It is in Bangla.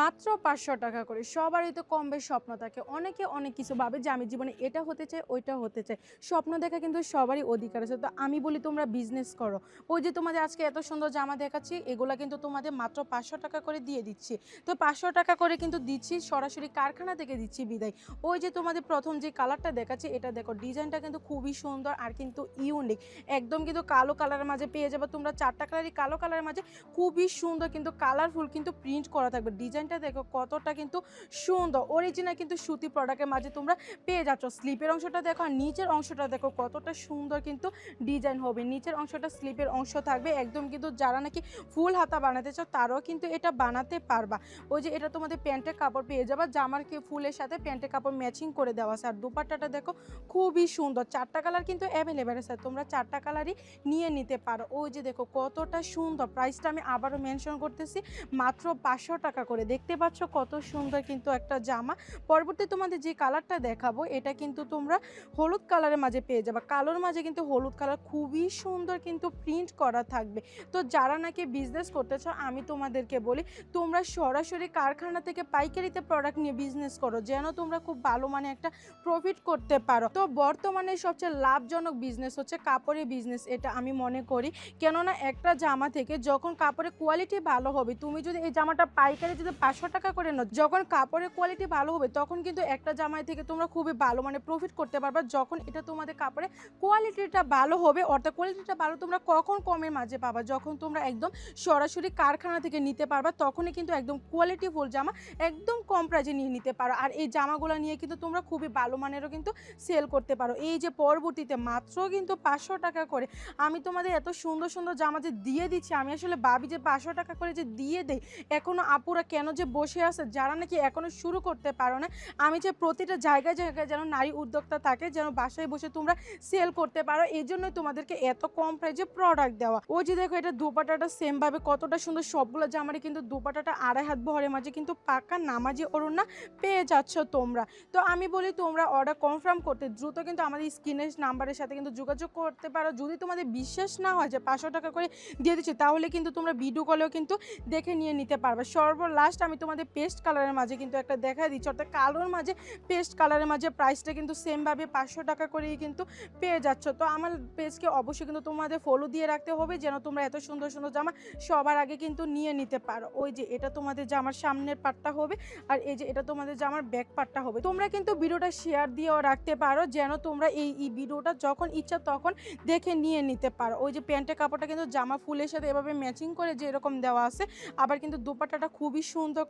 মাত্র ৫০০ টাকা করে। সবারই তো কম বেশ স্বপ্ন থাকে। অনেকে অনেক কিছু ভাবে যে আমি জীবনে এটা হতে চাই, ওইটা হতে চাই। স্বপ্ন দেখা কিন্তু সবারই অধিকার আছে। তো আমি বলি তোমরা বিজনেস করো। ওই যে তোমাদের আজকে এত সুন্দর জামা দেখাচ্ছি, এগুলা কিন্তু তোমাদের মাত্র ৫০০ টাকা করে দিয়ে দিচ্ছি। তো ৫০০ টাকা করে কিন্তু দিচ্ছি, সরাসরি কারখানা থেকে দিচ্ছি বিদায়। ওই যে তোমাদের ১ম যে কালারটা দেখাচ্ছি, এটা দেখো ডিজাইনটা কিন্তু খুবই সুন্দর আর কিন্তু ইউনিক। একদম কিন্তু কালো কালারের মাঝে পেয়ে যাবে তোমরা ৪ টা কালারই কালো কালারের মাঝে খুবই সুন্দর কিন্তু কালারফুল কিন্তু প্রিন্ট করা থাকবে। ডিজাইনটা দেখো কতটা কিন্তু সুন্দর। অরিজিনাল কিন্তু সুতি প্রোডাক্টের মাঝে তোমরা পেয়ে যাচ্ছ। স্লিপের অংশটা দেখো আর নিচের অংশটা দেখো কতটা সুন্দর কিন্তু ডিজাইন হবে। নিচের অংশটা স্লিপের অংশ থাকবে। একদম কিন্তু যারা নাকি ফুল হাতা বানাতে চাও তারাও কিন্তু এটা বানাতে পারবা। ওই যে এটা তোমাদের প্যান্টের কাপড় পেয়ে যাবা। জামার ফুলের সাথে প্যান্টের কাপড় ম্যাচিং করে দেওয়া আছে। আর দুপাট্টাটা দেখো খুবই সুন্দর। ৪ টা কালার কিন্তু অ্যাভেলেবেল আছে। তোমরা ৪ টা কালারই নিয়ে নিতে পারো। ওই যে দেখো কতটা সুন্দর। প্রাইসটা আমি আবারও মেনশন করতেছি, মাত্র ৫০০ টাকা করে। দেখতে পাচ্ছ কত সুন্দর কিন্তু একটা জামা। পরবর্তী তোমাদের যে কালারটা দেখাবো এটা কিন্তু তোমরা হলুদ কালারের মাঝে পেয়ে যাবে। কালোর মাঝে কিন্তু হলুদ কালার খুবই সুন্দর কিন্তু প্রিন্ট করা থাকবে। তো যারা নাকি বিজনেস করতে চাও আমি তোমাদেরকে বলি তোমরা সরাসরি কারখানা থেকে পাইকারিতে প্রোডাক্ট নিয়ে বিজনেস করো, যেন তোমরা খুব ভালো মানে একটা প্রফিট করতে পারো। তো বর্তমানে সবচেয়ে লাভজনক বিজনেস হচ্ছে কাপড়ের বিজনেস, এটা আমি মনে করি। কেননা একটা জামা থেকে যখন কাপড়ের কোয়ালিটি ভালো হবে, তুমি যদি এই জামাটা পাইকারি যদি ৫০০ টাকা করে নাও, যখন কাপড়ের কোয়ালিটি ভালো হবে তখন কিন্তু একটা জামাই থেকে তোমরা খুবই ভালো মানে প্রফিট করতে পারবা। যখন এটা তোমাদের কাপড়ের কোয়ালিটিটা ভালো হবে, অর্থাৎ কোয়ালিটিটা ভালো তোমরা কখন কমের মাঝে পাবা, যখন তোমরা একদম সরাসরি কারখানা থেকে নিতে পারবা, তখনই কিন্তু একদম কোয়ালিটিফুল জামা একদম কম প্রাইজে নিয়ে নিতে পারো। আর এই জামাগুলো নিয়ে কিন্তু তোমরা খুবই ভালো মানেরও কিন্তু সেল করতে পারো। এই যে পরবর্তীতে মাত্র কিন্তু ৫০০ টাকা করে আমি তোমাদের এত সুন্দর সুন্দর জামা যে দিয়ে দিচ্ছি, আমি আসলে ভাবি যে ৫০০ টাকা করে যে দিয়ে দেই, এখনও আপুরা কেন যে বসে আছে যারা নাকি এখনও শুরু করতে পারো না। আমি যে প্রতিটা জায়গায় জায়গায় যেন নারী উদ্যোক্তা থাকে, যেন বাসায় বসে তোমরা সেল করতে পারো, এই জন্যই তোমাদেরকে এত কম প্রাইজে প্রোডাক্ট দেওয়া। ওই যে দেখো এটা দুপাটাটা সেমভাবে কতটা সুন্দর, সবগুলো জামারই কিন্তু দুপাটাটা ২.৫ হাত বহরের মাঝে কিন্তু পাকা নামাজি ওড়না পেয়ে যাচ্ছ তোমরা। তো আমি বলি তোমরা অর্ডার কনফার্ম করতে দ্রুত কিন্তু আমাদের স্ক্রিনের নাম্বারের সাথে কিন্তু যোগাযোগ করতে পারো। যদি তোমাদের বিশ্বাস না হয় যে ৫০০ টাকা করে দিয়ে দিচ্ছি, তাহলে কিন্তু তোমরা ভিডিও কলেও কিন্তু দেখে নিয়ে নিতে পারবে। সর্বলাস্ট আমি তোমাদের পেস্ট কালারের মাঝে কিন্তু একটা দেখা দিচ্ছি, অর্থাৎ কালোর মাঝে পেস্ট কালারের মাঝে প্রাইসটা কিন্তু সেমভাবে ৫০০ টাকা করেই কিন্তু পেয়ে যাচ্ছ। তো আমার পেজকে অবশ্যই কিন্তু তোমাদের ফলো দিয়ে রাখতে হবে, যেন তোমরা এত সুন্দর সুন্দর জামা সবার আগে কিন্তু নিয়ে নিতে পারো। ওই যে এটা তোমাদের জামার সামনের পার্টটা হবে, আর এই যে এটা তোমাদের জামার ব্যাক পার্টটা হবে। তোমরা কিন্তু ভিডিওটা শেয়ার দিয়েও রাখতে পারো, যেন তোমরা এই ভিডিওটা যখন ইচ্ছা তখন দেখে নিয়ে নিতে পারো। ওই যে প্যান্টের কাপড়টা কিন্তু জামা ফুলের সাথে এভাবে ম্যাচিং করে যে এরকম দেওয়া আছে, আবার কিন্তু দুপাট্টাটা খুবই সুন্দর